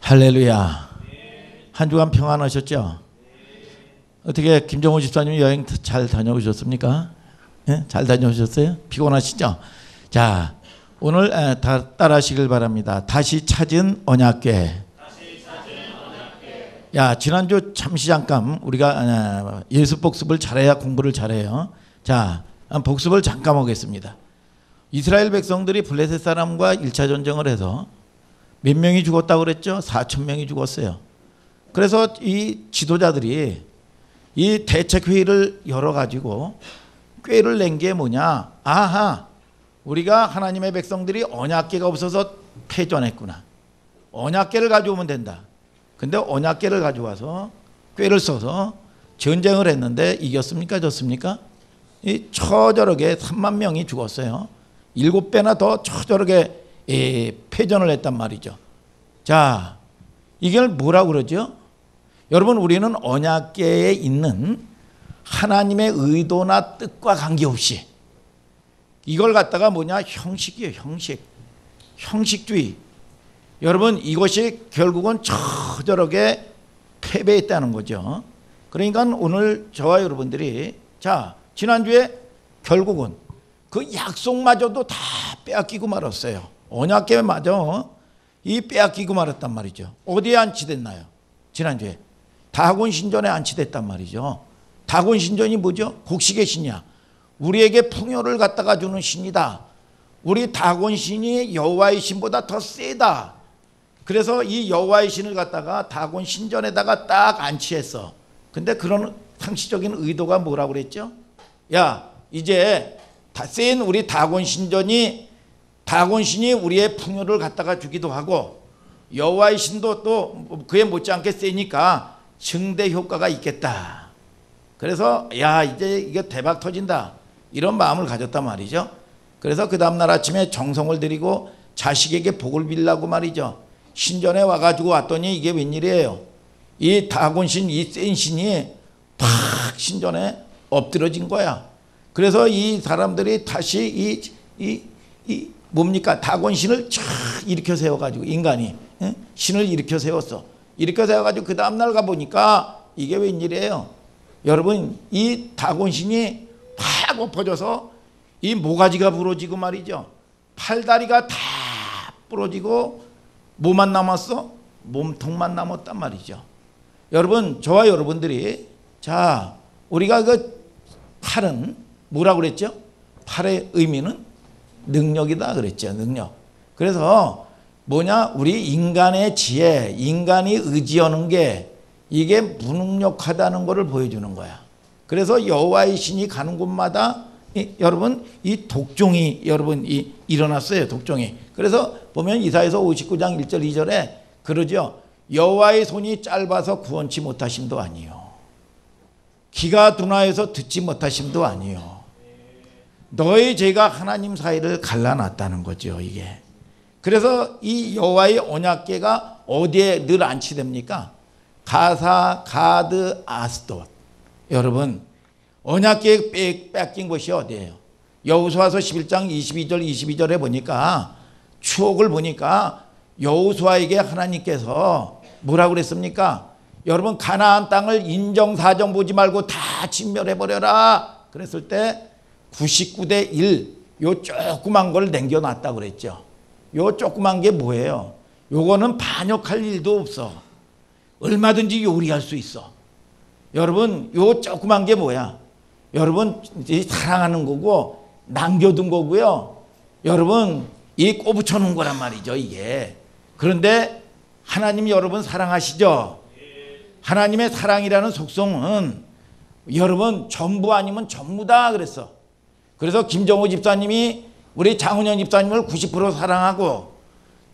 할렐루야. 한 주간 평안하셨죠? 어떻게 김정호 집사님 여행 잘 다녀오셨습니까? 예? 잘 다녀오셨어요? 피곤하시죠? 자, 오늘 따라하시길 바랍니다. 다시 찾은 언약궤. 야, 지난주 잠깐 우리가 예수 복습을 잘해야 공부를 잘해요. 자, 복습을 잠깐 하겠습니다. 이스라엘 백성들이 블레셋 사람과 1차 전쟁을 해서 몇 명이 죽었다고 그랬죠? 4,000명이 죽었어요. 그래서 이 지도자들이 이 대책회의를 열어가지고 꾀를 낸 게 뭐냐? 아하, 우리가 하나님의 백성들이 언약궤가 없어서 패전했구나. 언약궤를 가져오면 된다. 근데 언약궤를 가져와서 꾀를 써서 전쟁을 했는데 이겼습니까? 졌습니까? 이 처절하게 3만 명이 죽었어요. 7배나 더 처절하게 패전을 했단 말이죠. 자, 이걸 뭐라고 그러죠? 여러분, 우리는 언약궤에 있는 하나님의 의도나 뜻과 관계없이 이걸 갖다가 뭐냐? 형식이에요. 형식주의. 여러분, 이것이 결국은 처절하게 패배했다는 거죠. 그러니까 오늘 저와 여러분들이, 자, 지난주에 결국은 그 약속마저도 다 빼앗기고 말았어요. 언약궤마저 이 빼앗기고 말았단 말이죠. 어디에 안치됐나요? 지난주에 다곤 신전에 안치됐단 말이죠. 다곤 신전이 뭐죠? 곡식의 신이야. 우리에게 풍요를 갖다가 주는 신이다. 우리 다곤 신이 여호와의 신보다 더 세다. 그래서 이 여호와의 신을 갖다가 다곤 신전에다가 딱 안치했어. 근데 그런 상식적인 의도가 뭐라고 그랬죠? 야, 이제 센 우리 다곤 신전이, 다곤 신이 우리의 풍요를 갖다가 주기도 하고 여호와의 신도 또 그에 못지않게 세니까 증대 효과가 있겠다. 그래서 야, 이제 이게 대박 터진다, 이런 마음을 가졌단 말이죠. 그래서 그 다음날 아침에 정성을 드리고 자식에게 복을 빌라고 말이죠. 신전에 와가지고 왔더니 이게 웬일이에요? 이 다곤신, 이 센 신이 팍 신전에 엎드러진 거야. 그래서 이 사람들이 다시 뭡니까? 다곤신을 쫙 일으켜 세워가지고, 인간이 신을 일으켜 세웠어. 일으켜 세워가지고 그 다음날 가보니까 이게 웬일이에요? 여러분, 이 다곤신이 팍 엎어져서 이 모가지가 부러지고 말이죠. 팔다리가 다 부러지고 뭐만 남았어? 몸통만 남았단 말이죠. 여러분, 저와 여러분들이, 자, 우리가 그 팔은 뭐라고 그랬죠? 팔의 의미는 능력이다 그랬죠. 능력. 그래서 뭐냐? 우리 인간의 지혜, 인간이 의지하는 게 이게 무능력하다는 것을 보여주는 거야. 그래서 여호와의 신이 가는 곳마다 여러분, 이 독종이 여러분 일어났어요. 독종이. 그래서 보면 이사야서 59장 1절 2절에 그러죠. 여호와의 손이 짧아서 구원치 못하심도 아니요, 귀가 둔하여서 듣지 못하심도 아니요, 너의 죄가 하나님 사이를 갈라놨다는 거죠. 이게. 그래서 이 여호와의 언약궤가 어디에 늘 안치됩니까? 가사, 가드, 아스돗. 여러분, 언약궤 뺏긴 곳이 어디예요? 여호수아서 11장 22절에 보니까, 추억을 보니까 여호수아에게 하나님께서 뭐라고 그랬습니까? 여러분, 가나안 땅을 인정사정 보지 말고 다 진멸해버려라 그랬을 때 99대 1, 요 조그만 걸 남겨놨다고 그랬죠. 요 조그만 게 뭐예요? 요거는 반역할 일도 없어. 얼마든지 요리할 수 있어. 여러분, 요 조그만 게 뭐야? 여러분, 사랑하는 거고 남겨둔 거고요. 여러분, 이 꼬부쳐 놓은 거란 말이죠, 이게. 그런데 하나님 여러분 사랑하시죠? 하나님의 사랑이라는 속성은 여러분 전부 아니면 전무다 그랬어. 그래서 김정호 집사님이 우리 장훈영 집사님을 90% 사랑하고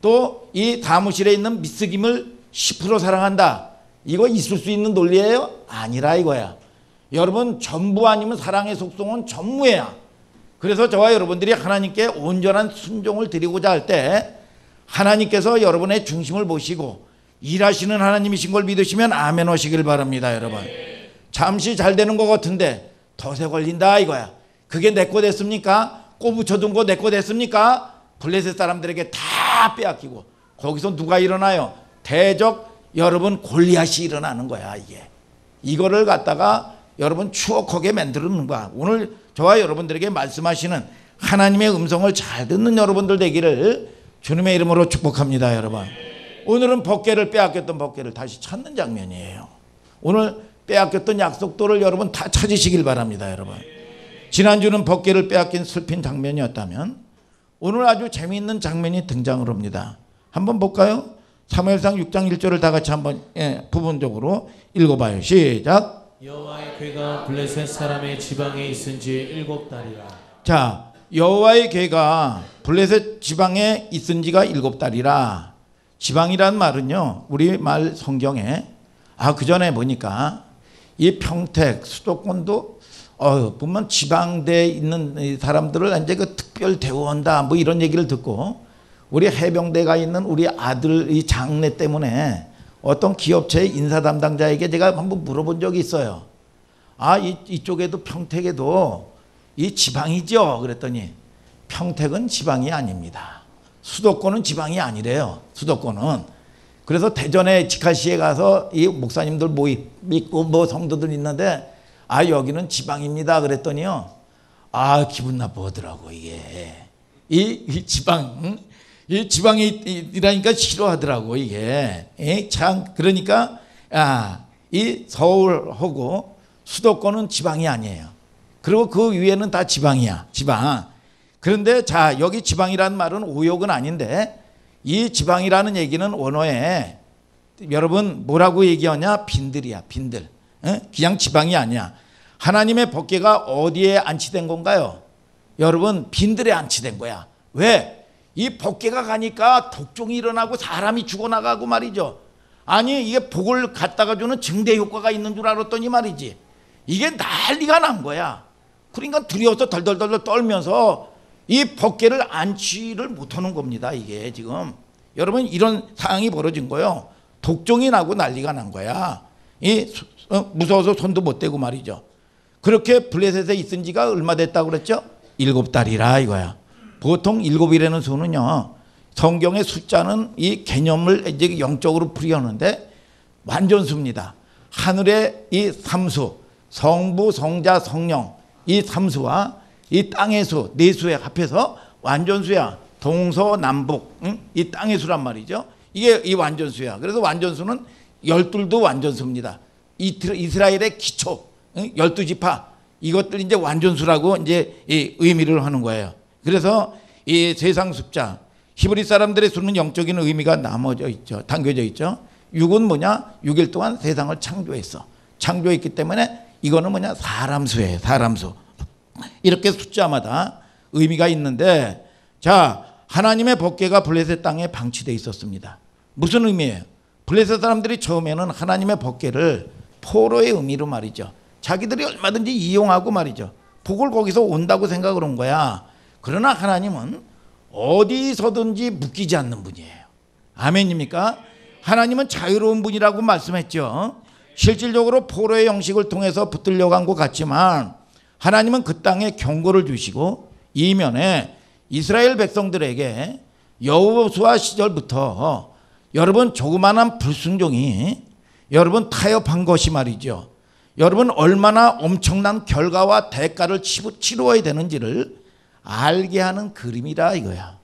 또 이 사무실에 있는 미스김을 10% 사랑한다. 이거 있을 수 있는 논리예요? 아니라 이거야. 여러분, 전부 아니면 사랑의 속성은 전무야. 그래서 저와 여러분들이 하나님께 온전한 순종을 드리고자 할 때 하나님께서 여러분의 중심을 보시고 일하시는 하나님이신 걸 믿으시면 아멘 하시길 바랍니다. 여러분, 잠시 잘 되는 것 같은데 덫에 걸린다 이거야. 그게 내 거 됐습니까? 꼬부쳐둔 거 내 거 됐습니까? 블레셋 사람들에게 다 다 빼앗기고 거기서 누가 일어나요? 대적 여러분 골리앗이 일어나는 거야. 이거를 갖다가 여러분 추억하게 만드는 거야. 오늘 저와 여러분들에게 말씀하시는 하나님의 음성을 잘 듣는 여러분들 되기를 주님의 이름으로 축복합니다. 여러분, 오늘은 법궤를 빼앗겼던 법궤를 다시 찾는 장면이에요. 오늘 빼앗겼던 약속도를 여러분 다 찾으시길 바랍니다. 여러분, 지난주는 법궤를 빼앗긴 슬픈 장면이었다면 오늘 아주 재미있는 장면이 등장을 합니다. 한번 볼까요? 사무엘상 6장 1절을 다 같이 한번 부분적으로 읽어봐요. 시작. 여호와의 궤가 블레셋 사람의 지방에 있은지 7달이라. 자, 여호와의 궤가 블레셋 지방에 있은 지가 7달이라. 지방이란 말은요, 우리 말 성경에 그 전에 보니까 이 평택 수도권도 보면 지방대에 있는 사람들을 이제 그 특별 대우한다 뭐 이런 얘기를 듣고, 우리 해병대가 있는 우리 아들 이 장래 때문에 어떤 기업체의 인사 담당자에게 제가 한번 물어본 적이 있어요. 이쪽에도 평택에도 이 지방이죠? 그랬더니 평택은 지방이 아닙니다. 수도권은 지방이 아니래요. 수도권은. 그래서 대전에 직할시에 가서 이 목사님들 믿고 뭐 성도들 있는데 여기는 지방입니다. 그랬더니요, 기분 나쁘더라고. 이게 이 지방, 이 지방이라니까 싫어하더라고. 이게 참, 그러니까 이 서울하고 수도권은 지방이 아니에요. 그리고 그 위에는 다 지방이야. 지방. 그런데 자, 여기 지방이라는 말은 오욕은 아닌데, 이 지방이라는 얘기는 원어에 여러분 뭐라고 얘기하냐? 빈들이야. 빈들. 그냥 지방이 아니야. 하나님의 법궤가 어디에 안치된 건가요? 여러분, 빈들에 안치된 거야. 왜? 이 법궤가 가니까 독종이 일어나고 사람이 죽어나가고 말이죠. 아니, 이게 복을 갖다가 주는 증대 효과가 있는 줄 알았더니 말이지, 이게 난리가 난 거야. 그러니까 두려워서 덜덜덜 떨면서 이 법궤를 안치를 못하는 겁니다. 이게 지금 여러분 이런 상황이 벌어진 거예요. 독종이 나고 난리가 난 거야. 무서워서 손도 못 대고 말이죠. 그렇게 블레셋에 있은 지가 얼마 됐다고 그랬죠? 7달이라 이거야. 보통 7이라는 수는요, 성경의 숫자는 이 개념을 이제 영적으로 풀이하는데 완전수입니다. 하늘의 이 삼수, 성부, 성자, 성령, 이 삼수와 이 땅의 수, 네 수에 합해서 완전수야. 동서남북, 이 땅의 수란 말이죠. 이게 이 완전수야. 그래서 완전수는 12도 완전수입니다. 이스라엘의 기초, 12지파, 이것들 이제 완전수라고 이제 이 의미를 하는 거예요. 그래서 이 세상 숫자, 히브리 사람들의 수는 영적인 의미가 나눠져 있죠. 담겨져 있죠. 6은 뭐냐? 6일 동안 세상을 창조했어. 창조했기 때문에 이거는 뭐냐? 사람 수예요. 사람 수. 이렇게 숫자마다 의미가 있는데, 자, 하나님의 법궤가 블레셋 땅에 방치되어 있었습니다. 무슨 의미예요? 블레셋 사람들이 처음에는 하나님의 법궤를 포로의 의미로 말이죠, 자기들이 얼마든지 이용하고 말이죠, 복을 거기서 온다고 생각을 한 거야. 그러나 하나님은 어디서든지 묶이지 않는 분이에요. 아멘입니까? 하나님은 자유로운 분이라고 말씀했죠. 실질적으로 포로의 형식을 통해서 붙들려고 한 것 같지만 하나님은 그 땅에 경고를 주시고 이면에 이스라엘 백성들에게 여호수아 시절부터 여러분 조그마한 불순종이 여러분 타협한 것이 말이죠, 여러분 얼마나 엄청난 결과와 대가를 치루어야 되는지를 알게 하는 그림이라 이거야.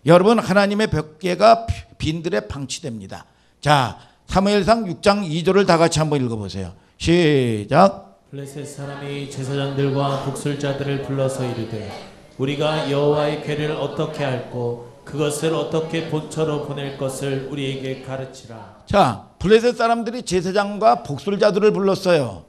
여러분, 하나님의 법궤가 빈들에 방치됩니다. 자, 사무엘상 6장 2절을 다 같이 한번 읽어보세요. 시작. 블레셋 사람이 제사장들과 독술자들을 불러서 이르되 우리가 여호와의 궤를 어떻게 할꼬 그것을 어떻게 본처로 보낼 것을 우리에게 가르치라. 자, 블레셋 사람들이 제사장과 복술자들을 불렀어요.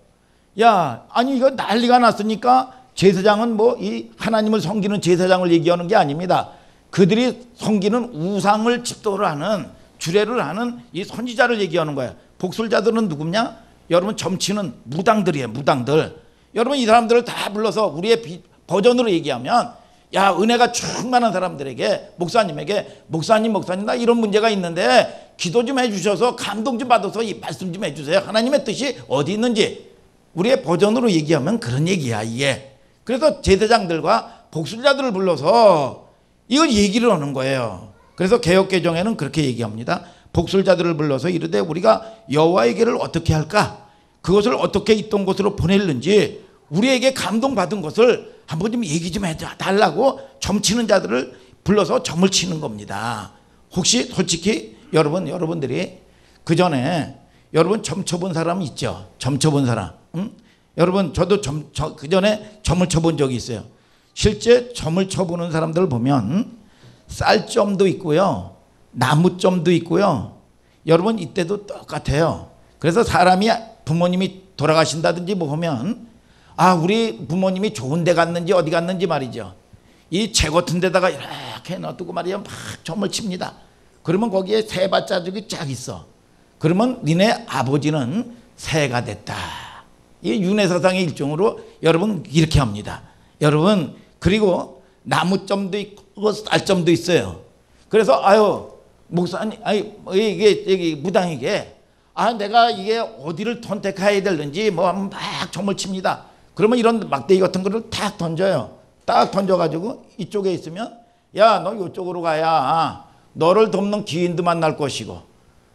야, 아니 이거 난리가 났으니까 제사장은 뭐 이 하나님을 섬기는 제사장을 얘기하는 게 아닙니다. 그들이 섬기는 우상을 집도를 하는, 주례를 하는 이 선지자를 얘기하는 거예요. 복술자들은 누구냐? 여러분, 점치는 무당들이에요. 무당들. 여러분, 이 사람들을 다 불러서 우리의 버전으로 얘기하면, 야, 은혜가 충만한 사람들에게, 목사님에게, 목사님 나 이런 문제가 있는데 기도 좀 해주셔서 감동 좀 받아서 이 말씀 좀 해주세요. 하나님의 뜻이 어디 있는지. 우리의 버전으로 얘기하면 그런 얘기야 이게. 그래서 제사장들과 복술자들을 불러서 이걸 얘기를 하는 거예요. 그래서 개역개정에는 그렇게 얘기합니다. 복술자들을 불러서 이르되 우리가 여호와의 길을 어떻게 할까? 그것을 어떻게 있던 곳으로 보낼는지 우리에게 감동받은 것을 한번 좀 얘기 좀 해달라고 점치는 자들을 불러서 점을 치는 겁니다. 혹시 솔직히 여러분들이 그 전에 여러분 점 쳐본 사람 있죠? 점 쳐본 사람. 응? 여러분 저도 그 전에 점을 쳐본 적이 있어요. 실제 점을 쳐보는 사람들을 보면 쌀점도 있고요, 나무점도 있고요. 여러분 이때도 똑같아요. 그래서 사람이 부모님이 돌아가신다든지 뭐 하면 우리 부모님이 좋은 데 갔는지 어디 갔는지 말이죠. 이 재 같은 데다가 이렇게 놔두고 말이야 막 점을 칩니다. 그러면 거기에 새 발자국이 쫙 있어. 그러면 니네 아버지는 새가 됐다. 이 윤회사상의 일종으로 여러분 이렇게 합니다. 여러분 그리고 나무점도 있고 쌀점도 있어요. 그래서 목사님 이게 무당에게 내가 이게 어디를 선택해야 되는지 뭐 막 점을 칩니다. 그러면 이런 막대기 같은 거를 탁 던져요. 딱 던져가지고 이쪽에 있으면 야 너 이쪽으로 가야 너를 돕는 기인도 만날 것이고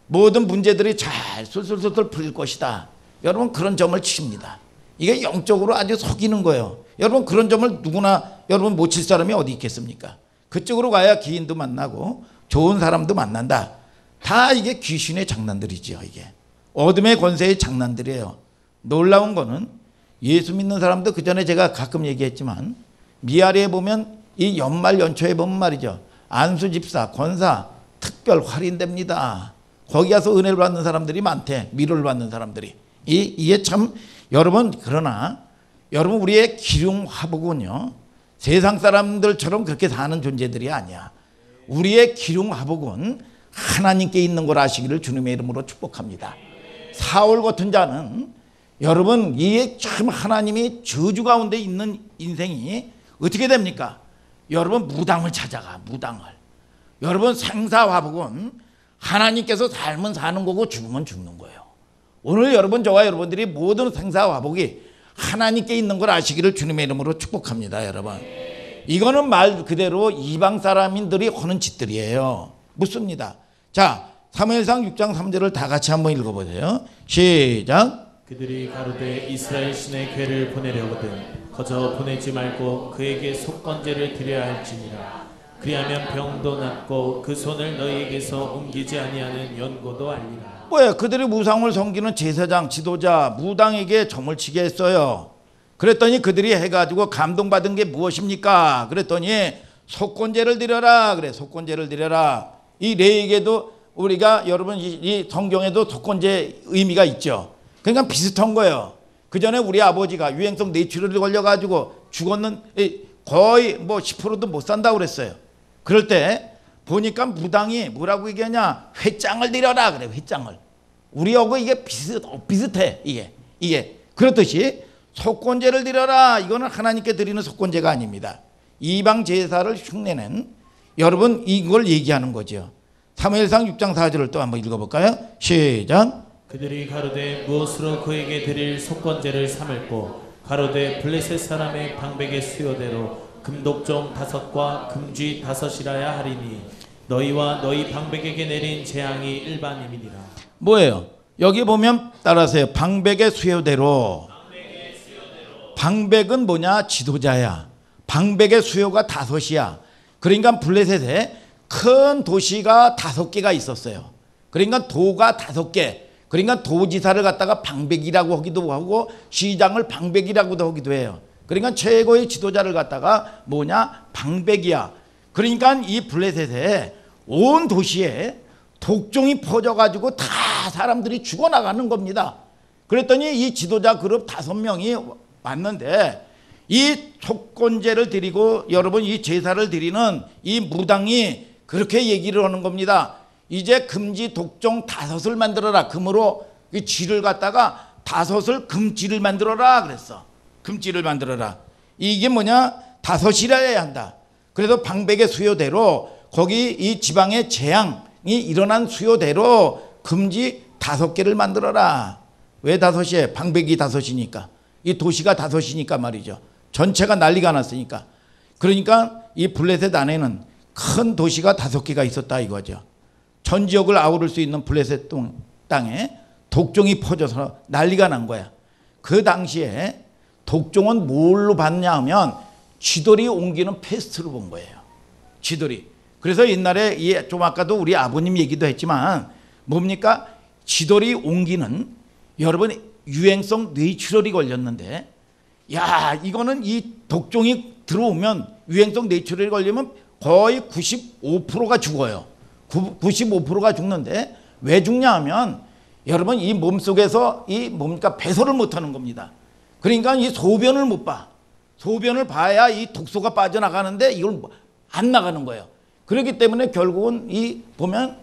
모든 문제들이 잘 술술술 풀릴 것이다. 여러분 그런 점을 칩니다. 이게 영적으로 아주 속이는 거예요. 여러분 그런 점을 누구나 여러분 못 칠 사람이 어디 있겠습니까? 그쪽으로 가야 기인도 만나고 좋은 사람도 만난다. 다 이게 귀신의 장난들이죠. 이게 어둠의 권세의 장난들이에요. 놀라운 거는 예수 믿는 사람도 그 전에 제가 가끔 얘기했지만 미아리에 보면 이 연말 연초에 보면 말이죠. 안수 집사, 권사 특별 할인됩니다. 거기 가서 은혜를 받는 사람들이 많대. 위로를 받는 사람들이. 이게 참 여러분 그러나 여러분 우리의 기륭화복은요 세상 사람들처럼 그렇게 사는 존재들이 아니야. 우리의 기륭화복은 하나님께 있는 걸 아시기를 주님의 이름으로 축복합니다. 사울 같은 자는 여러분 이게 참 하나님이 저주 가운데 있는 인생이 어떻게 됩니까? 여러분 무당을 찾아가. 무당을. 여러분 생사화복은 하나님께서 살면 사는 거고 죽으면 죽는 거예요. 오늘 여러분 저와 여러분들이 모든 생사화복이 하나님께 있는 걸 아시기를 주님의 이름으로 축복합니다. 여러분 이거는 말 그대로 이방 사람들이 하는 짓들이에요. 묻습니다. 자 사무엘상 6장 3절을 다 같이 한번 읽어보세요. 시작. 그들이 가로되 이스라엘 신의 괴를 보내려거든 거저 보내지 말고 그에게 속건제를 드려야 할지니라. 그리하면 병도 낫고 그 손을 너희에게서 옮기지 아니하는 연고도 알리라. 뭐야? 그들이 무상을 섬기는 제사장, 지도자, 무당에게 점을 치게 했어요. 그랬더니 그들이 해가지고 감동받은 게 무엇입니까? 그랬더니 속건제를 드려라. 그래, 속건제를 드려라. 이 레위기에도 우리가 여러분 이 성경에도 속건제 의미가 있죠. 그러니까 비슷한 거예요. 그 전에 우리 아버지가 유행성 뇌출혈에 걸려가지고 죽었는 거의 뭐 10%도 못 산다고 그랬어요. 그럴 때 보니까 무당이 뭐라고 얘기하냐? 회장을 드려라 그래. 회장을. 우리하고 이게 비슷해. 이게 그렇듯이 속건제를 드려라. 이거는 하나님께 드리는 속건제가 아닙니다. 이방 제사를 흉내낸 여러분 이걸 얘기하는 거죠. 사무엘상 6장 4절을 또 한번 읽어볼까요? 시작. 그들이 가로되 무엇으로 그에게 드릴 속건제를 삼을꼬 가로되 블레셋 사람의 방백의 수요대로 금독종 5과 금쥐 5이라야 하리니 너희와 너희 방백에게 내린 재앙이 일반임이니라. 뭐예요? 여기 보면 따라하세요. 방백의 수요대로. 방백은 뭐냐? 지도자야. 방백의 수요가 5이야. 그러니까 블레셋에 큰 도시가 5개가 있었어요. 그러니까 도가 5개. 그러니까 도지사를 갖다가 방백이라고 하기도 하고 시장을 방백이라고도 하기도 해요. 그러니까 최고의 지도자를 갖다가 뭐냐? 방백이야. 그러니까 이 블레셋에 온 도시에 독종이 퍼져가지고 다 사람들이 죽어나가는 겁니다. 그랬더니 이 지도자 그룹 5명이 왔는데 이 속건제를 드리고 여러분 이 제사를 드리는 이 무당이 그렇게 얘기를 하는 겁니다. 이제 금지 독종 5을 만들어라. 금으로 이 쥐를 갖다가 5을 금쥐를 만들어라 그랬어. 금쥐를 만들어라. 이게 뭐냐? 5이라야 한다. 그래서 방백의 수요대로 거기 이 지방의 재앙이 일어난 수요대로 금지 5개를 만들어라. 왜 5이에요? 방백이 5이니까. 이 도시가 5이니까 말이죠. 전체가 난리가 났으니까. 그러니까 이 블레셋 안에는 큰 도시가 5개가 있었다 이거죠. 전 지역을 아우를 수 있는 블레셋 땅에 독종이 퍼져서 난리가 난 거야. 그 당시에 독종은 뭘로 봤냐 하면 쥐돌이 옮기는 패스트로 본 거예요. 쥐돌이. 그래서 옛날에 좀 아까도 우리 아버님 얘기도 했지만 뭡니까? 쥐돌이 옮기는 여러분 유행성 뇌출혈이 걸렸는데 야 이거는 이 독종이 들어오면 유행성 뇌출혈이 걸리면 거의 95%가 죽어요. 95%가 죽는데 왜 죽냐 하면 여러분 이 몸속에서 이 뭡니까 배설을 못하는 겁니다. 그러니까 이 소변을 못 봐. 소변을 봐야 이 독소가 빠져나가는데 이걸 안 나가는 거예요. 그렇기 때문에 결국은 이 보면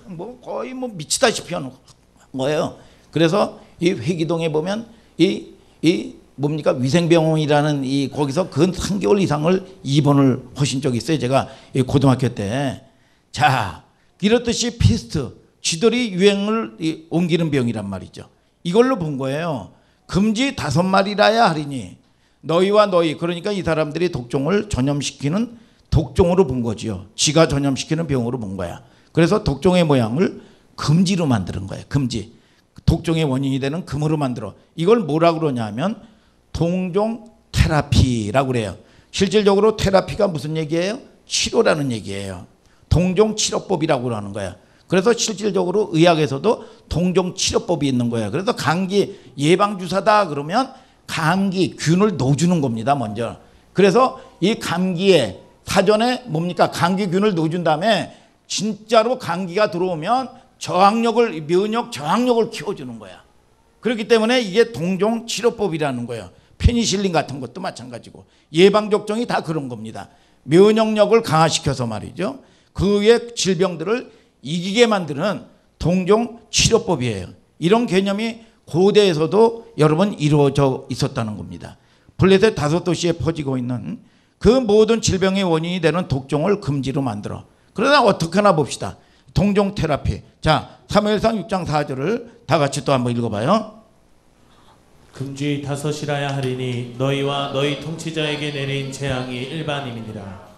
뭐 거의 뭐 미치다시피 하는 거예요. 그래서 이 회기동에 보면 이 뭡니까 위생병원이라는 이 거기서 근 3개월 이상을 입원을 하신 적이 있어요. 제가 고등학교 때. 자 이렇듯이 피스트 쥐돌이 유행을 옮기는 병이란 말이죠. 이걸로 본 거예요. 금지 5마리라야 하리니 너희와 너희 그러니까 이 사람들이 독종을 전염시키는 독종으로 본 거지요. 지가 전염시키는 병으로 본 거야. 그래서 독종의 모양을 금지로 만드는 거예요. 금지. 독종의 원인이 되는 금으로 만들어. 이걸 뭐라 그러냐 하면 동종 테라피라고 그래요. 실질적으로 테라피가 무슨 얘기예요? 치료라는 얘기예요. 동종 치료법이라고 하는 거야. 그래서 실질적으로 의학에서도 동종 치료법이 있는 거예요. 그래서 감기 예방주사다 그러면 감기 균을 넣어주는 겁니다. 먼저. 그래서 이 감기에 사전에 뭡니까 감기균을 넣어준 다음에 진짜로 감기가 들어오면 저항력을 면역 저항력을 키워주는 거야. 그렇기 때문에 이게 동종 치료법이라는 거예요. 페니실린 같은 것도 마찬가지고 예방접종이 다 그런 겁니다. 면역력을 강화시켜서 말이죠. 그 외 질병들을 이기게 만드는 동종 치료법이에요. 이런 개념이 고대에서도 여러분 이루어져 있었다는 겁니다. 블레셋 5도시에 퍼지고 있는 그 모든 질병의 원인이 되는 독종을 금지로 만들어. 그러나 어떻게 하나 봅시다. 동종 테라피. 자, 사무엘상 6장 4절을 다 같이 또 한번 읽어봐요. 금지 5이라야 하리니 너희와 너희 통치자에게 내린 재앙이 일반임이니라.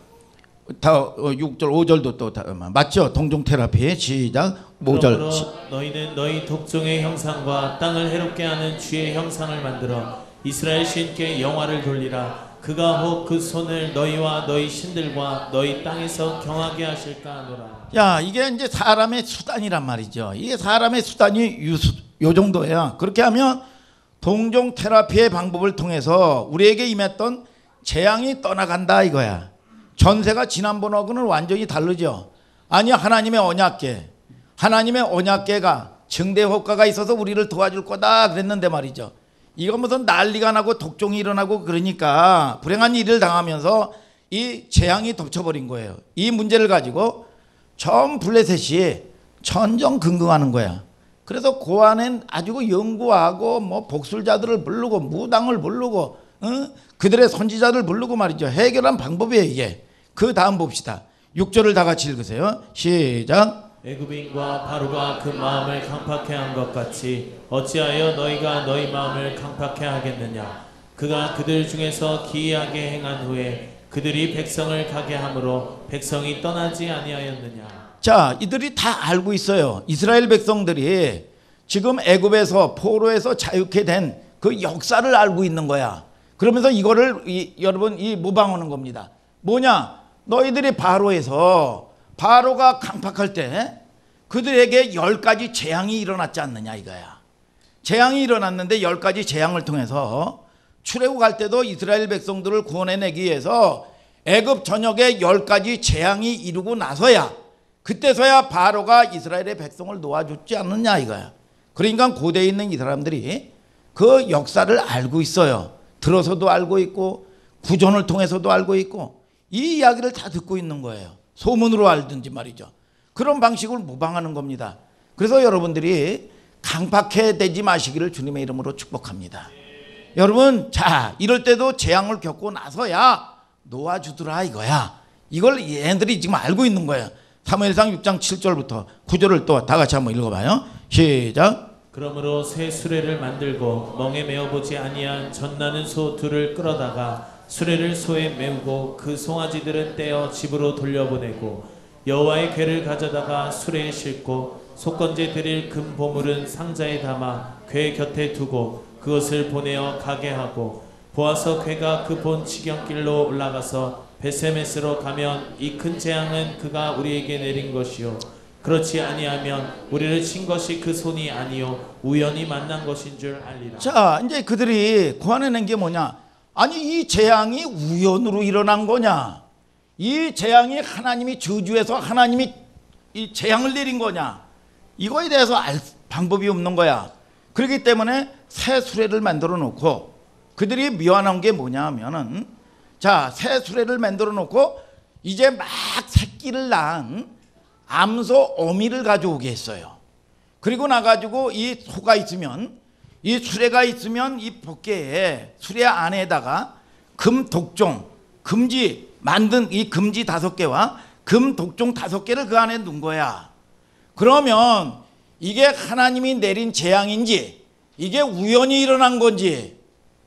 다 6절 5절도 또 다, 맞죠? 동종 테라피 시작 5절. 그러므로 너희는 너희 독종의 형상과 땅을 해롭게 하는 쥐의 형상을 만들어 이스라엘 신께 영화를 돌리라. 그가 혹 그 손을 너희와 너희 신들과 너희 땅에서 경하게 하실까 하노라. 야, 이게 이제 사람의 수단이란 말이죠. 이게 사람의 수단이 요 정도야. 그렇게 하면 동종 테라피의 방법을 통해서 우리에게 임했던 재앙이 떠나간다 이거야. 전세가 지난번하고는 완전히 다르죠. 아니 하나님의 언약궤. 하나님의 언약궤가 증대 효과가 있어서 우리를 도와줄 거다 그랬는데 말이죠. 이거 무슨 난리가 나고 독종이 일어나고 그러니까 불행한 일을 당하면서 이 재앙이 덮쳐버린 거예요. 이 문제를 가지고 전 블레셋이 천정긍긍하는 거야. 그래서 그 안엔 아주 연구하고 뭐 복술자들을 부르고 무당을 부르고 그들의 선지자들 부르고 말이죠. 해결한 방법이에요 이게. 그 다음 봅시다. 6절을 다 같이 읽으세요. 시작. 애굽인과 바로가 그 마음을 강팍해 한 것 같이 어찌하여 너희가 너희 마음을 강팍해 하겠느냐. 그가 그들 중에서 기이하게 행한 후에 그들이 백성을 가게 함으로 백성이 떠나지 아니하였느냐. 자, 이들이 다 알고 있어요. 이스라엘 백성들이 지금 애굽에서 포로에서 자유케 된 그 역사를 알고 있는 거야. 그러면서 이거를 여러분 모방하는 겁니다. 뭐냐? 너희들이 바로가 강팍할 때 그들에게 10가지 재앙이 일어났지 않느냐 이거야. 재앙이 일어났는데 10가지 재앙을 통해서 출애굽 때도 이스라엘 백성들을 구원해내기 위해서 애굽 전역에 10가지 재앙이 이루고 나서야 그때서야 바로가 이스라엘의 백성을 놓아줬지 않느냐 이거야. 그러니까 고대에 있는 이 사람들이 그 역사를 알고 있어요. 들어서도 알고 있고 구전을 통해서도 알고 있고 이 이야기를 다 듣고 있는 거예요. 소문으로 알든지 말이죠. 그런 방식을 모방하는 겁니다. 그래서 여러분들이 강팍해 되지 마시기를 주님의 이름으로 축복합니다. 여러분, 자, 이럴 때도 재앙을 겪고 나서야 놓아주더라 이거야. 이걸 얘네들이 지금 알고 있는 거예요. 사무엘상 6장 7절부터 9절을 또 다 같이 한번 읽어봐요. 시작. 그러므로 새 수레를 만들고 멍에 메어보지 아니한 젖나는 소 둘을 끌어다가 수레를 소에 메우고 그 송아지들은 떼어 집으로 돌려보내고 여호와의 궤를 가져다가 수레에 싣고 속건제 드릴 금 보물은 상자에 담아 궤 곁에 두고 그것을 보내어 가게 하고 보아서 궤가 그 본 지경길로 올라가서 베세메스로 가면 이 큰 재앙은 그가 우리에게 내린 것이요 그렇지 아니하면 우리를 친 것이 그 손이 아니요 우연히 만난 것인 줄 알리라. 자, 이제 그들이 고안해낸 게 뭐냐? 아니, 이 재앙이 우연으로 일어난 거냐? 이 재앙이 하나님이 저주해서 하나님이 이 재앙을 내린 거냐? 이거에 대해서 알 방법이 없는 거야. 그렇기 때문에 새 수레를 만들어 놓고 그들이 미워한 게 뭐냐 하면은, 자, 새 수레를 만들어 놓고 이제 막 새끼를 낳은 암소 어미를 가져오게 했어요. 그리고 나가지고 이 소가 있으면, 이 수레가 있으면 이 법궤에 수레 안에다가 금 독종, 금지 만든 이 금지 5개와 금 독종 5개를 그 안에 넣은 거야. 그러면 이게 하나님이 내린 재앙인지 이게 우연히 일어난 건지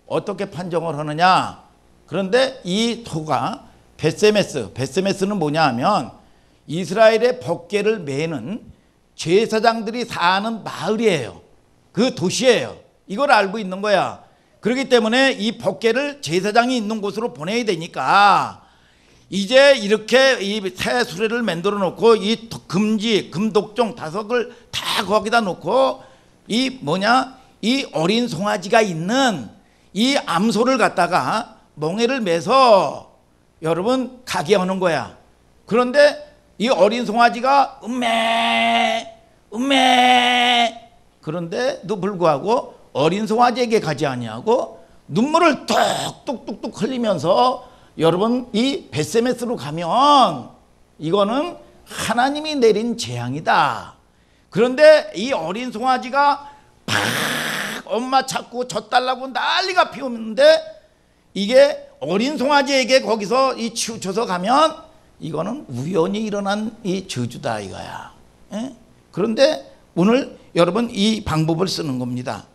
어떻게 판정을 하느냐? 그런데 이 소가 베세메스는 뭐냐 하면 이스라엘의 법궤를 매는 제사장들이 사는 마을이에요. 그 도시예요. 이걸 알고 있는 거야. 그렇기 때문에 이 법궤를 제사장이 있는 곳으로 보내야 되니까 이제 이렇게 이 새 수레를 만들어 놓고 이 금지 금독종 5을 다 거기다 놓고 이 어린 송아지가 있는 이 암소를 갖다가 멍에를 매서 여러분 가게 하는 거야. 그런데 이 어린 송아지가 그런데도 불구하고 어린 송아지에게 가지 아니하고 눈물을 뚝뚝뚝뚝 흘리면서 여러분 이 베세메스로 가면 이거는 하나님이 내린 재앙이다. 그런데 이 어린 송아지가 팍 엄마 찾고 젖 달라고 난리가 피우는데 이게 어린 송아지에게 거기서 이 치우쳐서 가면 이거는 우연히 일어난 이 저주다 이거야. 에? 그런데 오늘 여러분 이 방법을 쓰는 겁니다.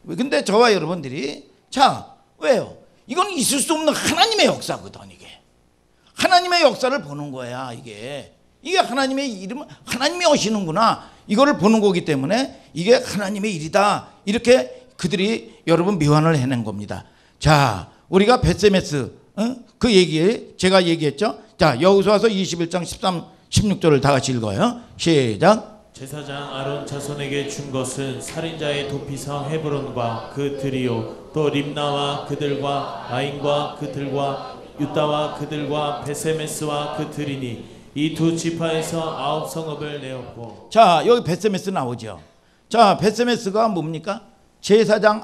근데 저와 여러분들이 자 왜요? 이건 있을 수 없는 하나님의 역사거든. 이게 하나님의 역사를 보는 거야. 이게 하나님의 이름은 하나님이 오시는구나 이거를 보는 거기 때문에 이게 하나님의 일이다 이렇게 그들이 여러분 묘안을 해낸 겁니다. 자, 우리가 베세메스 그 얘기에 제가 얘기했죠. 자, 여호수아서 21장 13, 16절을 다 같이 읽어요. 시작. 제사장 아론 자손에게 준 것은 살인자의 도피성 헤브론과 그 들이요 또 림나와 그들과 아인과 그들과 유다와 그들과 베세메스와 그 들이니 이 두 지파에서 9성읍을 내었고. 자, 여기 베세메스 나오죠. 자, 베세메스가 뭡니까? 제사장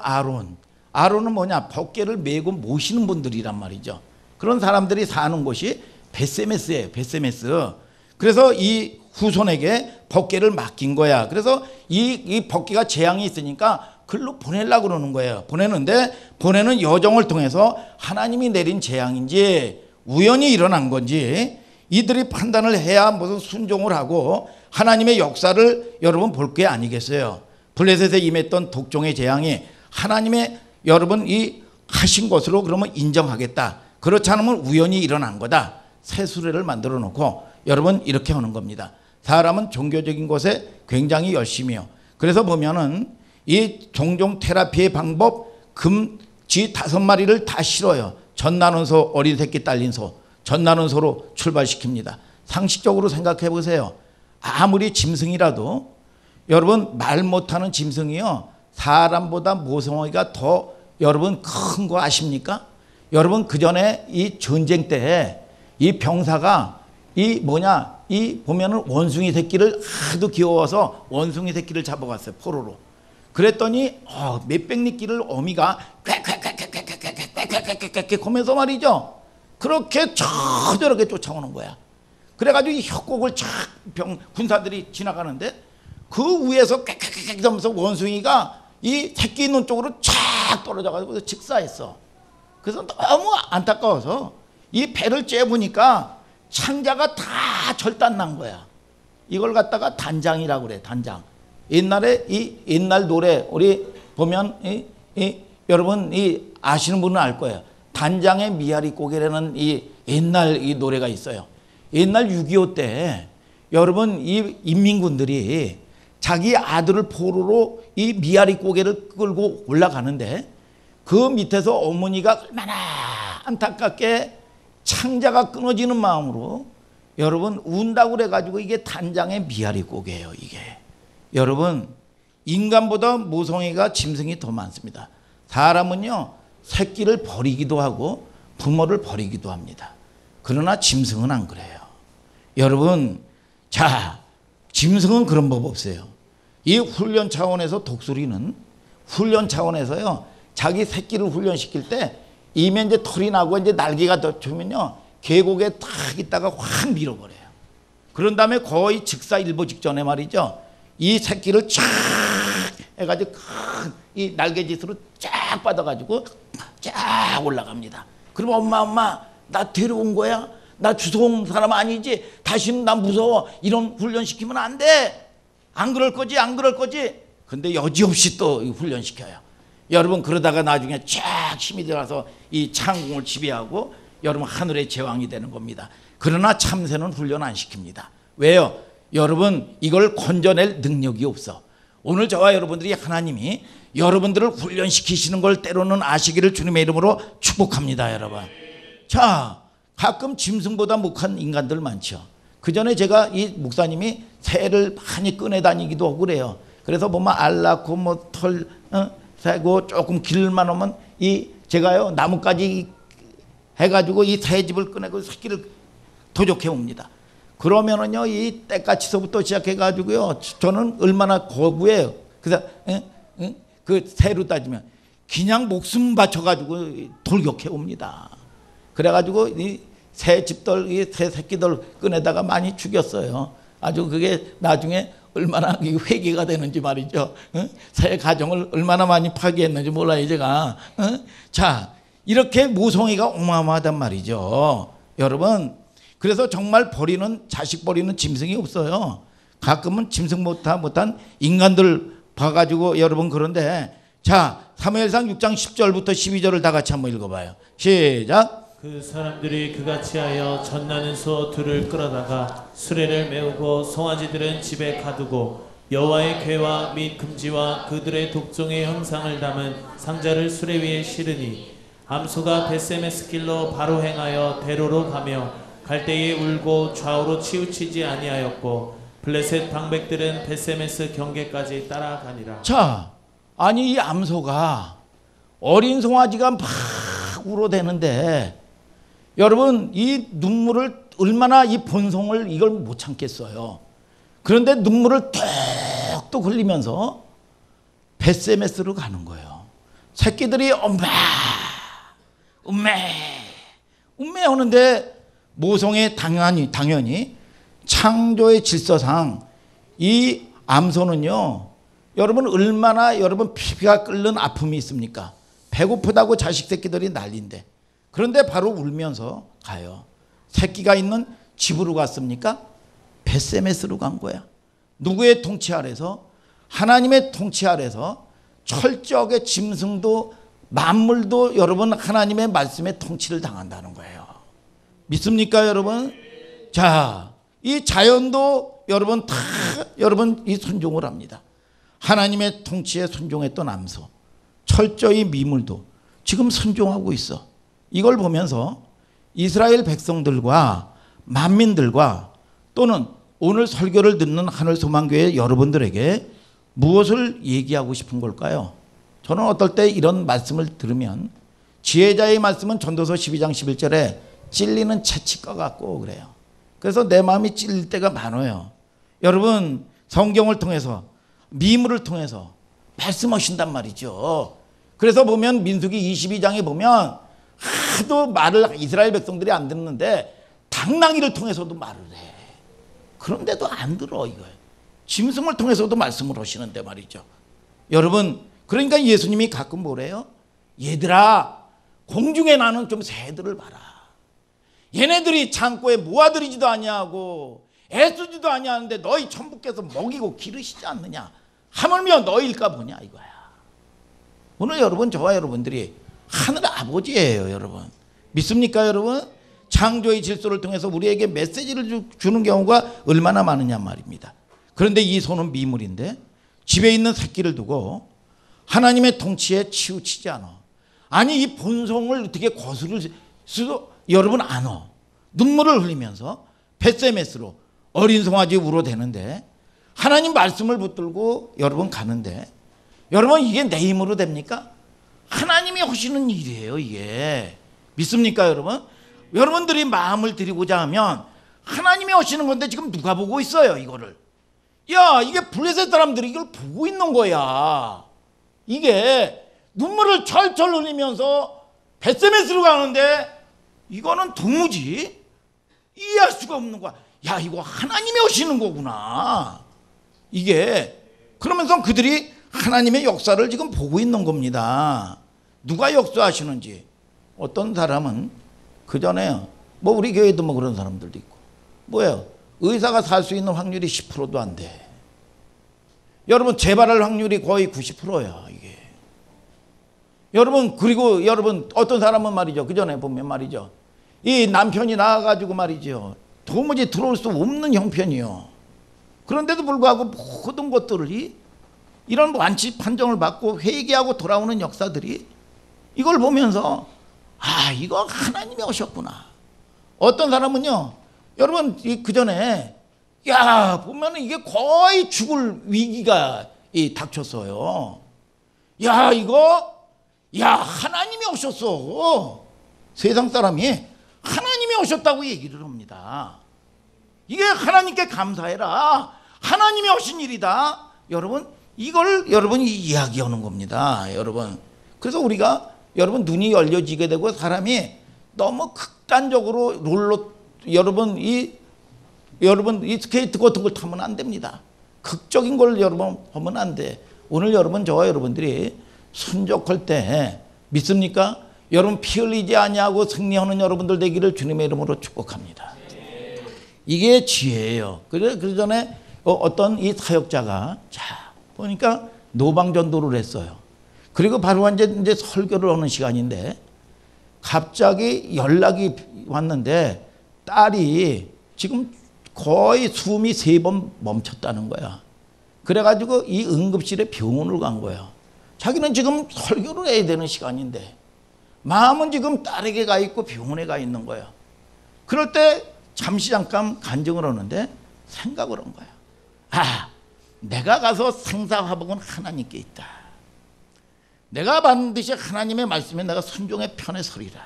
아론은 뭐냐? 법궤를 메고 모시는 분들이란 말이죠. 그런 사람들이 사는 곳이 베세메스예요. 베세메스. 그래서 이 후손에게 법궤를 맡긴 거야. 그래서 이 법궤가 재앙이 있으니까 글로 보내려고 그러는 거예요. 보내는 여정을 통해서 하나님이 내린 재앙인지 우연히 일어난 건지 이들이 판단을 해야 무슨 순종을 하고 하나님의 역사를 여러분 볼 게 아니겠어요. 블레셋에 임했던 독종의 재앙이 하나님의 여러분 이 하신 것으로 그러면 인정하겠다. 그렇지 않으면 우연히 일어난 거다. 새 수레를 만들어 놓고 여러분 이렇게 하는 겁니다. 사람은 종교적인 것에 굉장히 열심히요. 그래서 보면은 이 종종 테라피의 방법 금쥐 5마리를 다 실어요. 젖 나는 소, 어린 새끼 딸린 소, 젖 나는 소로 출발시킵니다. 상식적으로 생각해 보세요. 아무리 짐승이라도 여러분 말 못하는 짐승이요 사람보다 모성애가 더 여러분 큰 거 아십니까? 여러분 그 전에 이 전쟁 때 이 병사가 이 보면은 원숭이 새끼를 하도 귀여워서 원숭이 새끼를 잡아갔어요. 포로로. 그랬더니 몇백 리끼를 어미가 꽥꽥꽥꽥꽥꽥꽥꽥꽥 하면서 말이죠. 그렇게 저렇게 쫓아오는 거야. 그래가지고 이 협곡을 군사들이 지나가는데 그 위에서 꽥꽥꽥 하면서 원숭이가 이 새끼 있는 쪽으로 쫙 떨어져가지고 직사했어. 그래서 너무 안타까워서 이 배를 째보니까 창자가 다 절단 난 거야. 이걸 갖다가 단장이라고 그래. 단장. 옛날에 이 옛날 노래 우리 보면 여러분 이 아시는 분은 알 거예요. 단장의 미아리 고개라는 이 옛날 이 노래가 있어요. 옛날 6.25 때 여러분 이 인민군들이 자기 아들을 포로로 이 미아리 고개를 끌고 올라가는데 그 밑에서 어머니가 얼마나 안타깝게 창자가 끊어지는 마음으로 여러분 운다고 그래가지고 이게 단장의 미아리 고개예요. 이게 여러분 인간보다 모성애가 짐승이 더 많습니다. 사람은요 새끼를 버리기도 하고 부모를 버리기도 합니다. 그러나 짐승은 안 그래요. 여러분 자 짐승은 그런 법 없어요. 이 훈련 차원에서 독수리는 훈련 차원에서요 자기 새끼를 훈련시킬 때 이면 이제 털이 나고 이제 날개가 덮으면요 계곡에 탁 있다가 확 밀어버려요. 그런 다음에 거의 직사일보 직전에 말이죠 이 새끼를 쫙 해가지고 큰 이 날개짓으로 쫙 뻗어가지고 쫙 올라갑니다. 그럼 엄마 나 데려온 거야? 나 주워온 사람 아니지? 다시는 나 무서워. 이런 훈련시키면 안 돼. 안 그럴 거지? 안 그럴 거지? 근데 여지없이 또 훈련시켜요. 여러분 그러다가 나중에 쫙 힘이 들어서 이 창공을 지배하고 여러분 하늘의 제왕이 되는 겁니다. 그러나 참새는 훈련 안 시킵니다. 왜요? 여러분 이걸 건져낼 능력이 없어. 오늘 저와 여러분들이 하나님이 여러분들을 훈련시키시는 걸 때로는 아시기를 주님의 이름으로 축복합니다. 여러분 자 가끔 짐승보다 목한 인간들 많죠. 그 전에 제가 이 목사님이 새를 많이 꺼내 다니기도 하고 그래요. 그래서 보면 알 낳고 뭐 털 새고 조금 길만 오면 이 제가요 나뭇가지 해가지고 이 새집을 꺼내고 새끼를 도적해 옵니다. 그러면은요 이 때까치서부터 시작해가지고요 저는 얼마나 거부해요. 그래서 그 새로 따지면 그냥 목숨 바쳐가지고 돌격해 옵니다. 그래가지고 이 새 집들 이 새 새끼들 꺼내다가 많이 죽였어요. 아주 그게 나중에 얼마나 회개가 되는지 말이죠. 새 가정을 얼마나 많이 파괴했는지 몰라요 제가. 자 이렇게 모성애가 어마어마하단 말이죠. 여러분 그래서 정말 버리는 자식 버리는 짐승이 없어요. 가끔은 짐승 못한 인간들 봐가지고 여러분 그런데 자 사무엘상 6장 10절부터 12절을 다 같이 한번 읽어봐요. 시작. 그 사람들이 그같이 하여 젖나는 소 둘을 끌어다가 수레를 메우고 송아지들은 집에 가두고 여호와의 궤와 및 금지와 그들의 독종의 형상을 담은 상자를 수레 위에 실으니 암소가 벳세메스 길로 바로 행하여 대로로 가며 갈 때에 울고 좌우로 치우치지 아니하였고 블레셋 방백들은 벳세메스 경계까지 따라가니라. 자 아니 이 암소가 어린 송아지가 막 울어대는데 여러분 이 눈물을 얼마나 이 본성을 이걸 못 참겠어요. 그런데 눈물을 뚝뚝 흘리면서 벳세메스로 가는 거예요. 새끼들이 엄마 음메 하는데 모성애 당연히 창조의 질서상 이 암소는요 여러분 얼마나 여러분 피가 끓는 아픔이 있습니까? 배고프다고 자식 새끼들이 난리인데 그런데 바로 울면서 가요. 새끼가 있는 집으로 갔습니까? 벳세메스로 간 거야. 누구의 통치 아래서? 하나님의 통치 아래서 철저하게 짐승도 만물도 여러분 하나님의 말씀에 통치를 당한다는 거예요. 믿습니까 여러분? 자, 이 자연도 여러분 다 여러분 이 순종을 합니다. 하나님의 통치에 순종했던 암소, 철저히 미물도 지금 순종하고 있어. 이걸 보면서 이스라엘 백성들과 만민들과 또는 오늘 설교를 듣는 하늘소망교회 여러분들에게 무엇을 얘기하고 싶은 걸까요? 저는 어떨 때 이런 말씀을 들으면 지혜자의 말씀은 전도서 12장 11절에 찔리는 채찍과 같고 그래요. 그래서 내 마음이 찔릴 때가 많아요. 여러분 성경을 통해서 미물을 통해서 말씀하신단 말이죠. 그래서 보면 민수기 22장에 보면 하도 말을 이스라엘 백성들이 안 듣는데 당나귀를 통해서도 말을 해. 그런데도 안 들어 이거예요. 짐승을 통해서도 말씀을 하시는데 말이죠. 여러분 그러니까 예수님이 가끔 뭐래요? 얘들아 공중에 나는 좀 새들을 봐라. 얘네들이 창고에 모아들이지도 아니하고 애쓰지도 아니하는데 너희 천부께서 먹이고 기르시지 않느냐. 하물며 너희일까 보냐 이거야. 오늘 여러분 저와 여러분들이 하늘 아버지예요, 여러분. 믿습니까, 여러분? 창조의 질서를 통해서 우리에게 메시지를 주는 경우가 얼마나 많으냐 말입니다. 그런데 이 손은 미물인데 집에 있는 새끼를 두고 하나님의 통치에 치우치지 않아. 아니, 이 본성을 어떻게 거스를 수도 여러분 안어. 눈물을 흘리면서 벳세메스로 어린 송아지 울어대는데 하나님 말씀을 붙들고 여러분 가는데 여러분 이게 내 힘으로 됩니까? 하나님이 하시는 일이에요, 이게. 믿습니까, 여러분? 여러분들이 마음을 드리고자 하면 하나님이 하시는 건데 지금 누가 보고 있어요, 이거를? 야, 이게 블레셋 사람들이 이걸 보고 있는 거야. 이게 눈물을 철철 흘리면서 벳세메스로 가는데 이거는 도무지 이해할 수가 없는 거야. 야, 이거 하나님이 하시는 거구나. 이게 그러면서 그들이 하나님의 역사를 지금 보고 있는 겁니다. 누가 역사하시는지. 어떤 사람은 그 전에 뭐 우리 교회도 뭐 그런 사람들도 있고 뭐예요? 의사가 살 수 있는 확률이 10%도 안 돼. 여러분 재발할 확률이 거의 90%야 이게. 여러분 그리고 여러분 어떤 사람은 말이죠. 그 전에 보면 말이죠. 이 남편이 나와가지고 말이죠. 도무지 들어올 수 없는 형편이요. 그런데도 불구하고 모든 것들이 이런 완치 판정을 받고 회개하고 돌아오는 역사들이 이걸 보면서 아, 이거 하나님이 오셨구나. 어떤 사람은요, 여러분 그 전에 야 보면 이게 거의 죽을 위기가 닥쳤어요. 야 이거 야 하나님이 오셨어. 세상 사람이 하나님이 오셨다고 얘기를 합니다. 이게 하나님께 감사해라. 하나님이 오신 일이다. 여러분 이걸 여러분이 이야기하는 겁니다. 여러분 그래서 우리가 여러분 눈이 열려지게 되고 사람이 너무 극단적으로 롤러 여러분 이 스케이트 같은 걸 타면 안 됩니다. 극적인 걸 여러분 하면 안 돼. 오늘 여러분 저와 여러분들이 순종할 때 믿습니까? 여러분 피 흘리지 아니하고 승리하는 여러분들 되기를 주님의 이름으로 축복합니다. 이게 지혜예요. 그래 그 전에 어떤 이 사역자가 자 보니까 노방전도를 했어요. 그리고 바로 이제 설교를 하는 시간인데 갑자기 연락이 왔는데 딸이 지금 거의 숨이 3번 멈췄다는 거야. 그래가지고 이 응급실에 병원을 간 거야. 자기는 지금 설교를 해야 되는 시간인데 마음은 지금 딸에게 가 있고 병원에 가 있는 거야. 그럴 때 잠깐 간증을 하는데 생각을 한 거야. 아, 내가 가서 상사화복은 하나님께 있다. 내가 반드시 하나님의 말씀에 내가 순종의 편에 서리라.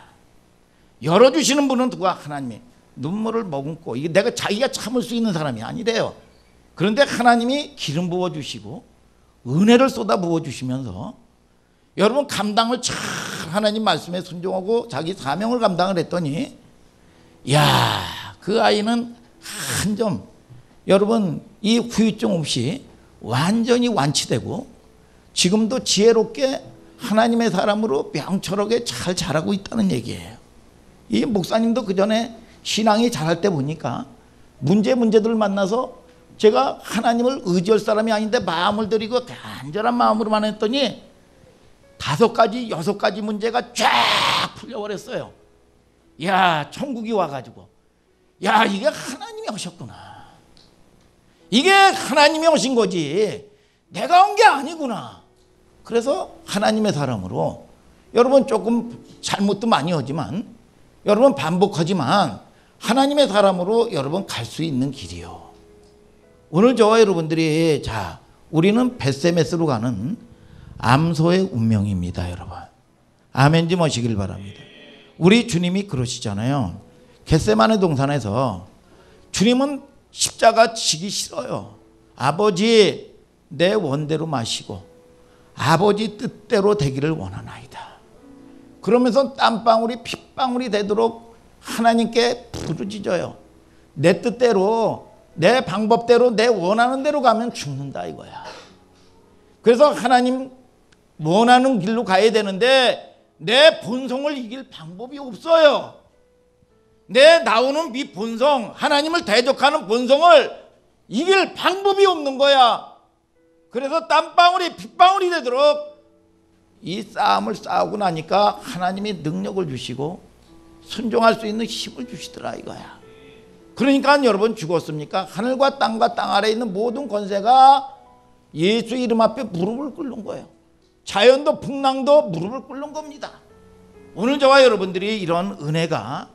열어주시는 분은 누가? 하나님이. 눈물을 머금고 이게 내가 자기가 참을 수 있는 사람이 아니래요. 그런데 하나님이 기름 부어주시고 은혜를 쏟아 부어주시면서 여러분 감당을 잘 하나님 말씀에 순종하고 자기 사명을 감당을 했더니 야, 그 아이는 한 점 여러분 이 후유증 없이 완전히 완치되고 지금도 지혜롭게 하나님의 사람으로 명철하게 잘 자라고 있다는 얘기예요. 이 목사님도 그 전에 신앙이 자랄 때 보니까 문제들을 만나서 제가 하나님을 의지할 사람이 아닌데 마음을 들이고 간절한 마음으로만 했더니 5가지 6가지 문제가 쫙 풀려버렸어요. 야, 천국이 와가지고 야, 이게 하나님이 오셨구나. 이게 하나님이 오신 거지 내가 온 게 아니구나. 그래서 하나님의 사람으로 여러분 조금 잘못도 많이 하지만 여러분 반복하지만 하나님의 사람으로 여러분 갈 수 있는 길이요. 오늘 저와 여러분들이 자 우리는 벳세메스로 가는 암소의 운명입니다. 여러분 아멘 좀 하시길 바랍니다. 우리 주님이 그러시잖아요. 겟세마네 동산에서 주님은 십자가 지기 싫어요. 아버지 내 원대로 마시고 아버지 뜻대로 되기를 원하나이다. 그러면서 땀방울이 핏방울이 되도록 하나님께 부르짖어요. 내 뜻대로 내 방법대로 내 원하는 대로 가면 죽는다 이거야. 그래서 하나님 원하는 길로 가야 되는데 내 본성을 이길 방법이 없어요. 내 나오는 이 본성 하나님을 대적하는 본성을 이길 방법이 없는 거야. 그래서 땀방울이 핏방울이 되도록 이 싸움을 싸우고 나니까 하나님이 능력을 주시고 순종할 수 있는 힘을 주시더라 이거야. 그러니까 여러분 죽었습니까? 하늘과 땅과 땅 아래에 있는 모든 권세가 예수 이름 앞에 무릎을 꿇는 거예요. 자연도 풍랑도 무릎을 꿇는 겁니다. 오늘 저와 여러분들이 이런 은혜가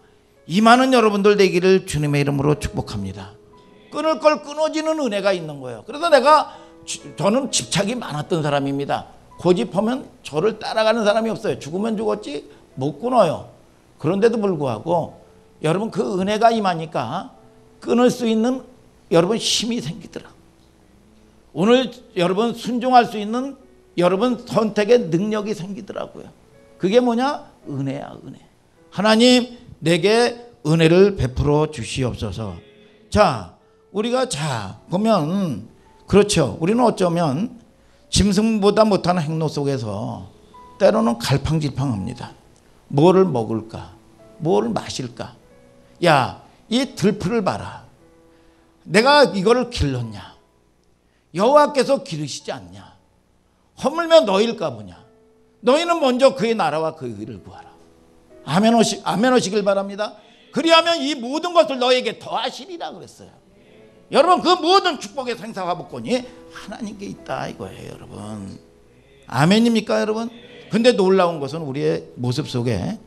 임하는 여러분들 되기를 주님의 이름으로 축복합니다. 끊을 걸 끊어지는 은혜가 있는 거예요. 그래서 저는 집착이 많았던 사람입니다. 고집하면 저를 따라가는 사람이 없어요. 죽으면 죽었지 못 끊어요. 그런데도 불구하고 여러분 그 은혜가 임하니까 끊을 수 있는 여러분 힘이 생기더라. 오늘 여러분 순종할 수 있는 여러분 선택의 능력이 생기더라고요. 그게 뭐냐? 은혜야, 은혜. 하나님 내게 은혜를 베풀어 주시옵소서. 자, 우리가 보면 그렇죠. 우리는 어쩌면 짐승보다 못하는 행로 속에서 때로는 갈팡질팡합니다. 뭐를 먹을까? 뭐를 마실까? 야, 이 들풀을 봐라. 내가 이거를 길렀냐? 여호와께서 기르시지 않냐? 허물며 너희일까 보냐? 너희는 먼저 그의 나라와 그의 의를 구하라. 아멘 하시길 바랍니다. 그리하면 이 모든 것을 너에게 더하시리라 그랬어요. 여러분 그 모든 축복의 생사화복권이 하나님께 있다 이거예요 여러분. 아멘입니까 여러분? 근데 놀라운 것은 우리의 모습 속에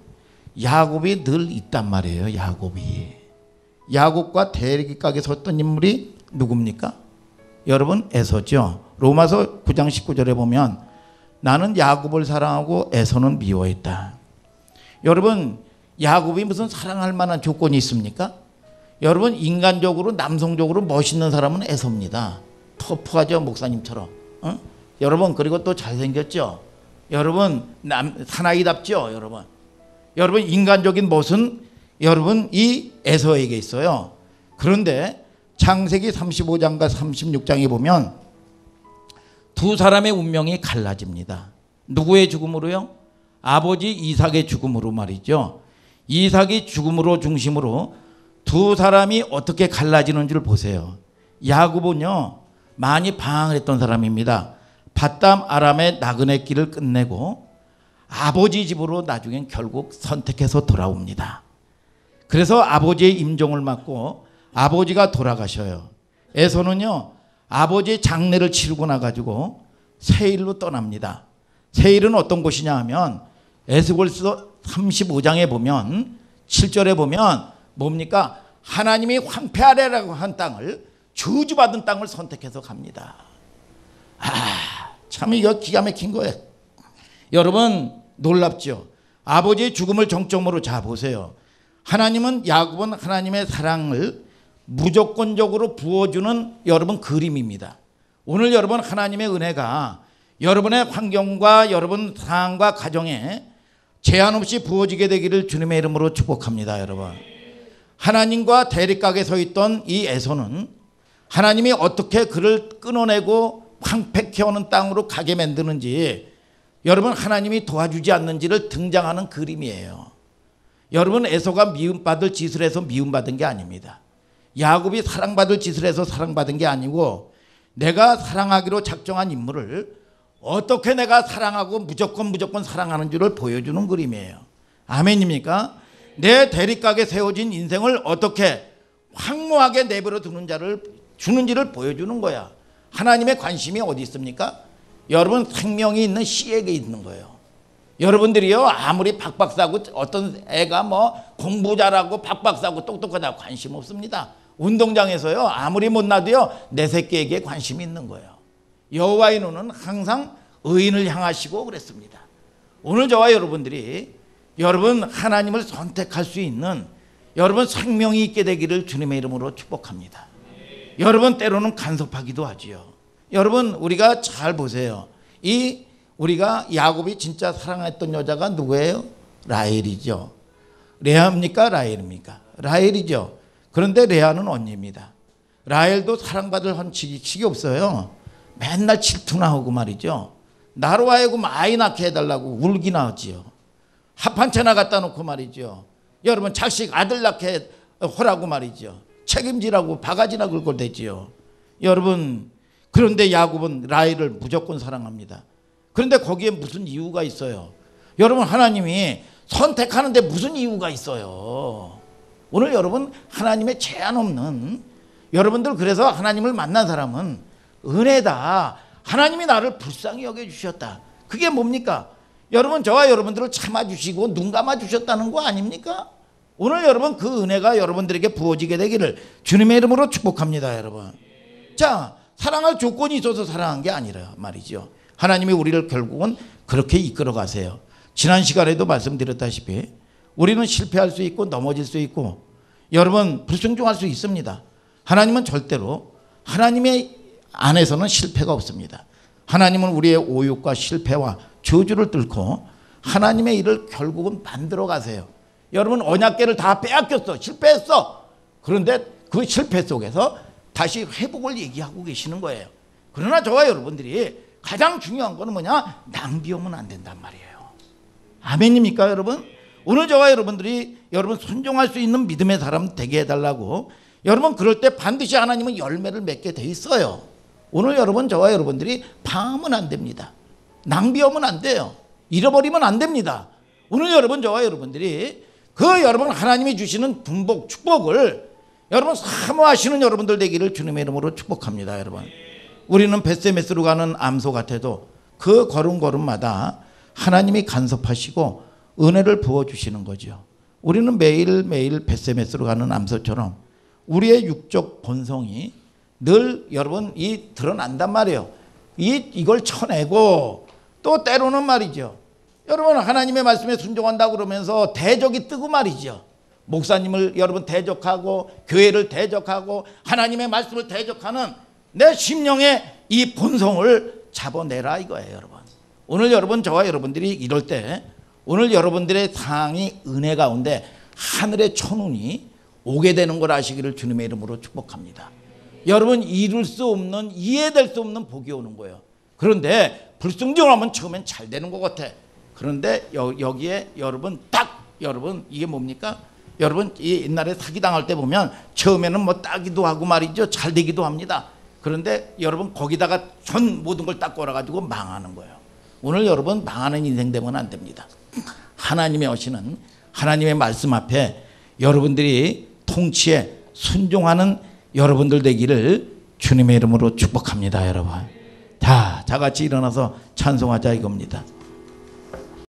야곱이 늘 있단 말이에요. 야곱과 대립각에 섰던 인물이 누굽니까? 여러분 에서죠. 로마서 9장 19절에 보면 나는 야곱을 사랑하고 에서는 미워했다. 여러분 야곱이 무슨 사랑할 만한 조건이 있습니까? 여러분 인간적으로 남성적으로 멋있는 사람은 에서입니다. 터프하죠 목사님처럼. 여러분 그리고 또 잘생겼죠. 여러분 사나이답죠. 여러분 인간적인 멋은 여러분 이 에서에게 있어요. 그런데 창세기 35장과 36장에 보면 두 사람의 운명이 갈라집니다. 누구의 죽음으로요? 아버지 이삭의 죽음으로 말이죠. 이삭이 죽음으로 중심으로 두 사람이 어떻게 갈라지는 줄 보세요. 야곱은요 많이 방황을 했던 사람입니다. 밧담 아람의 나그네 길을 끝내고 아버지 집으로 나중엔 결국 선택해서 돌아옵니다. 그래서 아버지의 임종을 맡고 아버지가 돌아가셔요. 에서는요 아버지의 장례를 치르고 나가지고 세일로 떠납니다. 세일은 어떤 곳이냐 하면 에스골서 35장에 보면 7절에 보면 뭡니까? 하나님이 황폐하라고 한 땅을 저주받은 땅을 선택해서 갑니다. 참 이거 기가 막힌 거예요. 여러분 놀랍죠? 아버지의 죽음을 정점으로 보세요. 하나님은 야곱은 하나님의 사랑을 무조건적으로 부어주는 여러분 그림입니다. 오늘 여러분 하나님의 은혜가 여러분의 환경과 여러분 상황과 가정에 제한 없이 부어지게 되기를 주님의 이름으로 축복합니다. 여러분 하나님과 대립각에 서 있던 이 에서는 하나님이 어떻게 그를 끊어내고 황폐케 하는 땅으로 가게 만드는지 여러분 하나님이 도와주지 않는지를 등장하는 그림이에요. 여러분 에서가 미움받을 짓을 해서 미움받은 게 아닙니다. 야곱이 사랑받을 짓을 해서 사랑받은 게 아니고 내가 사랑하기로 작정한 인물을 어떻게 내가 사랑하고 무조건 사랑하는 줄을 보여주는 그림이에요. 아멘입니까? 내 대립각에 세워진 인생을 어떻게 황무하게 내버려 주는지를 보여주는 거야. 하나님의 관심이 어디 있습니까? 여러분 생명이 있는 씨에게 있는 거예요. 여러분들이요 아무리 박박사고 어떤 애가 공부 잘하고 박박사고 똑똑하다고 관심 없습니다. 운동장에서요 아무리 못나도요 내 새끼에게 관심이 있는 거예요. 여호와의 눈은 항상 의인을 향하시고 그랬습니다. 오늘 저와 여러분들이 여러분 하나님을 선택할 수 있는 여러분 생명이 있게 되기를 주님의 이름으로 축복합니다. 여러분 때로는 간섭하기도 하지요. 여러분 우리가 잘 보세요. 우리가 야곱이 진짜 사랑했던 여자가 누구예요? 라헬이죠. 레아입니까? 라헬입니까? 라헬이죠. 그런데 레아는 언니입니다. 라헬도 사랑받을 헌치기 없어요. 맨날 질투나 하고 말이죠. 나로 하여금 아이 낳게 해달라고 울기나 하지요. 합한채나 갖다 놓고 말이죠. 여러분 자식 아들 낳게 하라고 말이죠. 책임지라고 바가지나 긁고 대지요. 여러분 그런데 야곱은 라헬을 무조건 사랑합니다. 그런데 거기에 무슨 이유가 있어요? 여러분, 하나님이 선택하는데 무슨 이유가 있어요? 오늘 여러분, 하나님의 제한 없는, 여러분들 그래서 하나님을 만난 사람은 은혜다. 하나님이 나를 불쌍히 여겨주셨다. 그게 뭡니까? 여러분, 저와 여러분들을 참아주시고 눈 감아주셨다는 거 아닙니까? 오늘 여러분, 그 은혜가 여러분들에게 부어지게 되기를 주님의 이름으로 축복합니다. 여러분, 자, 사랑할 조건이 있어서 사랑한 게 아니라 말이죠. 하나님이 우리를 결국은 그렇게 이끌어 가세요. 지난 시간에도 말씀드렸다시피 우리는 실패할 수 있고 넘어질 수 있고 여러분 불순종할 수 있습니다. 하나님은 절대로, 하나님의 안에서는 실패가 없습니다. 하나님은 우리의 오욕과 실패와 저주를 뚫고 하나님의 일을 결국은 만들어 가세요. 여러분, 언약궤를 다 빼앗겼어. 실패했어. 그런데 그 실패 속에서 다시 회복을 얘기하고 계시는 거예요. 그러나 저와 여러분들이 가장 중요한 거는 뭐냐? 낭비하면 안 된단 말이에요. 아멘입니까 여러분? 오늘 저와 여러분들이 여러분 순종할 수 있는 믿음의 사람 되게 해달라고, 여러분 그럴 때 반드시 하나님은 열매를 맺게 돼 있어요. 오늘 여러분, 저와 여러분들이 방황하면 안 됩니다. 낭비하면 안 돼요. 잃어버리면 안 됩니다. 오늘 여러분, 저와 여러분들이 그 여러분 하나님이 주시는 분복 축복을 여러분 사모하시는 여러분들 되기를 주님의 이름으로 축복합니다. 여러분, 우리는 벳세메스로 가는 암소 같아도 그 걸음걸음마다 하나님이 간섭하시고 은혜를 부어주시는 거죠. 우리는 매일매일 벳세메스로 가는 암소처럼 우리의 육적 본성이 늘 여러분 드러난단 말이에요. 이걸 쳐내고, 또 때로는 말이죠, 여러분 하나님의 말씀에 순종한다고 그러면서 대적이 뜨고 말이죠. 목사님을 여러분 대적하고 교회를 대적하고 하나님의 말씀을 대적하는 내 심령의 이 본성을 잡아내라 이거예요. 여러분, 오늘 여러분, 저와 여러분들이 이럴 때 오늘 여러분들의 상황이 은혜 가운데 하늘의 천운이 오게 되는 걸 아시기를 주님의 이름으로 축복합니다. 여러분, 이룰 수 없는, 이해될 수 없는 복이 오는 거예요. 그런데 불순종하면 처음엔 잘 되는 것 같아. 그런데 여기에 여러분 여러분 이게 뭡니까? 여러분, 이 옛날에 사기당할 때 보면 처음에는 뭐 따기도 하고 말이죠, 잘 되기도 합니다. 그런데 여러분 거기다가 전 모든 걸 딱 걸어가지고 망하는 거예요. 오늘 여러분, 망하는 인생 되면 안 됩니다. 하나님의 오시는 하나님의 말씀 앞에 여러분들이 통치에 순종하는 여러분들 되기를 주님의 이름으로 축복합니다. 여러분, 다 같이 일어나서 찬송하자 이겁니다.